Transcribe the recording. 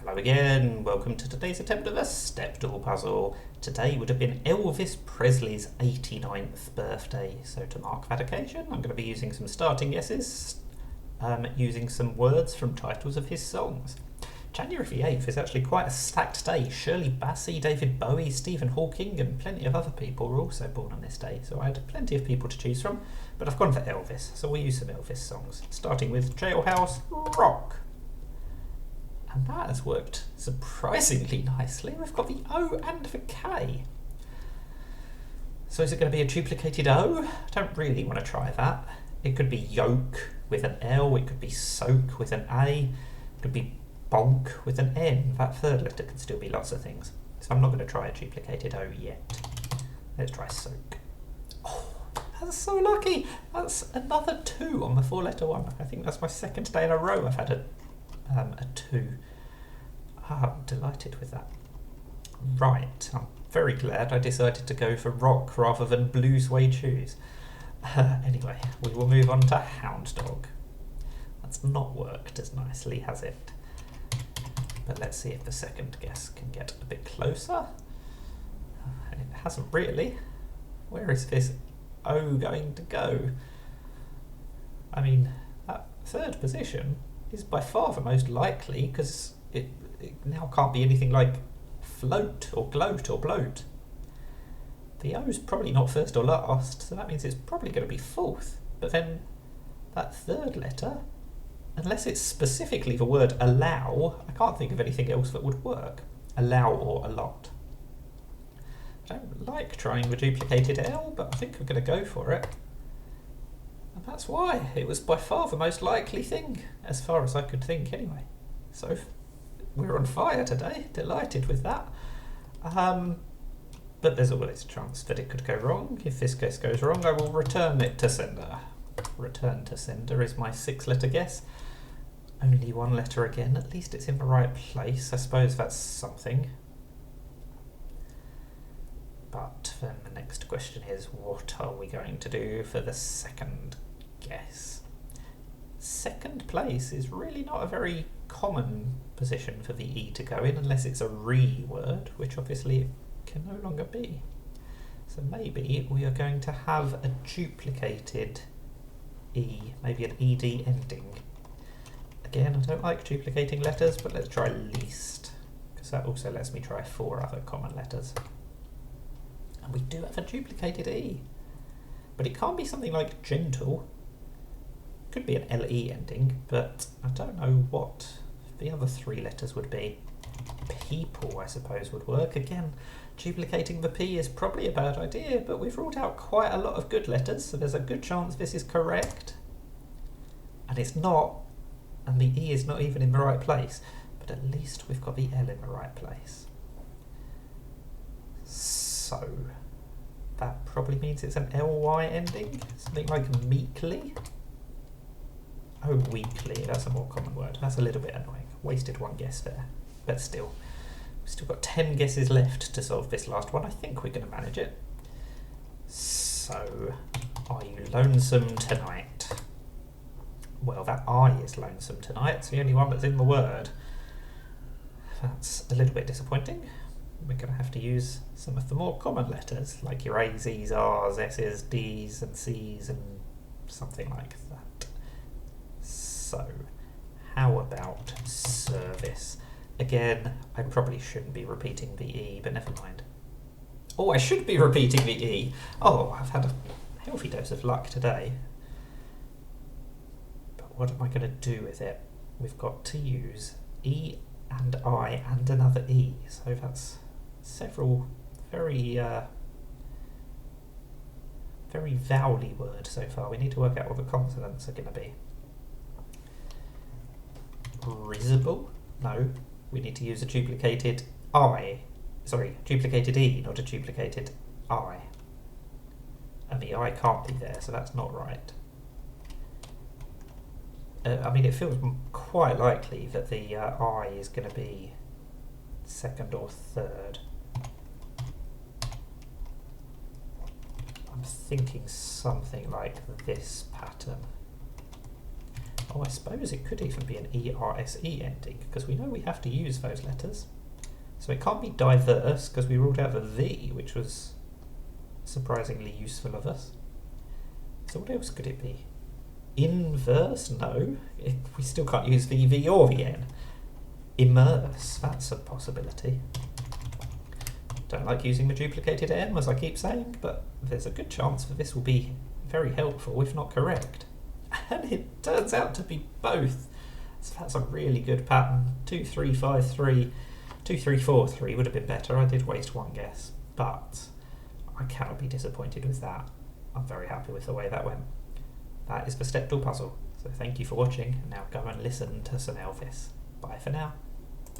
Hello again, welcome to today's attempt of a Stepdle puzzle. Today would have been Elvis Presley's 89th birthday, so to mark that occasion I'm going to be using some starting guesses, using some words from titles of his songs. January the 8th is actually quite a stacked day. Shirley Bassey, David Bowie, Stephen Hawking and plenty of other people were also born on this day, so I had plenty of people to choose from, but I've gone for Elvis, so we'll use some Elvis songs, starting with Jailhouse Rock. And that has worked surprisingly nicely. We've got the O and the K. So is it going to be a duplicated O? I don't really want to try that. It could be yoke with an L, it could be soak with an A, it could be bonk with an N. That third letter could still be lots of things. So I'm not going to try a duplicated O yet. Let's try soak. Oh, that's so lucky. That's another 2 on the 4-letter one. I think that's my second day in a row I've had a 2. I'm delighted with that. Right, I'm very glad I decided to go for rock rather than blue suede shoes. Anyway, we will move on to hound dog. That's not worked as nicely, has it? But let's see if the second guess can get a bit closer. It hasn't really. Where is this O going to go? I mean, that third position is by far the most likely, because it now can't be anything like float or gloat or bloat. The O's probably not first or last, so that means it's probably going to be fourth. But then that third letter, unless it's specifically the word allow, I can't think of anything else that would work. Allow or a lot. I don't like trying the duplicated L, but I think I'm going to go for it. And that's why. It was by far the most likely thing, as far as I could think anyway. So we're on fire today, delighted with that. But there's always a chance that it could go wrong. If this guess goes wrong, I will return it to sender. Return to sender is my 6-letter guess. Only 1 letter again, at least it's in the right place. I suppose that's something. But then the next question is, what are we going to do for the second guess? Second place is really not a very common position for the E to go in unless it's a re word, which obviously it can no longer be. So maybe we are going to have a duplicated E, maybe an ED ending. Again, I don't like duplicating letters, but let's try least, because that also lets me try 4 other common letters. And we do have a duplicated E, but it can't be something like gentle. Could be an LE ending, but I don't know what the other 3 letters would be. People, I suppose, would work. Again, duplicating the P is probably a bad idea, but we've ruled out quite a lot of good letters, so there's a good chance this is correct. And it's not, and the E is not even in the right place, but at least we've got the L in the right place. So that probably means it's an LY ending, something like meekly. Oh, weekly, that's a more common word. That's a little bit annoying. Wasted 1 guess there, but still. We've still got 10 guesses left to solve this last one. I think we're going to manage it. So, are you lonesome tonight? Well, that I is lonesome tonight. It's the only one that's in the word. That's a little bit disappointing. We're going to have to use some of the more common letters, like your A's, E's, R's, S's, D's and C's and something like that. So, how about service? Again, I probably shouldn't be repeating the E, but never mind. Oh, I should be repeating the E! Oh, I've had a healthy dose of luck today. But what am I going to do with it? We've got to use E and I and another E, so that's several very vowely words so far. We need to work out what the consonants are going to be. Risible? No, we need to use a duplicated I. Sorry, duplicated E, not a duplicated I. And the I can't be there, so that's not right. I mean, it feels quite likely that the I is going to be 2nd or 3rd. I'm thinking something like this pattern. Oh, I suppose it could even be an ERSE ending, because we know we have to use those letters. So it can't be diverse, because we ruled out the V, which was surprisingly useful of us. So what else could it be? Inverse? No. We still can't use VV or VN. Immerse, that's a possibility. Don't like using the duplicated M, as I keep saying, but there's a good chance that this will be very helpful, if not correct. And it turns out to be both. So that's a really good pattern. 2, 3, 5, 3. 2, 3, 4, 3 would have been better. I did waste one guess, but I cannot be disappointed with that. I'm very happy with the way that went. That is the Stepdle puzzle. So thank you for watching, and now go and listen to some Elvis. Bye for now.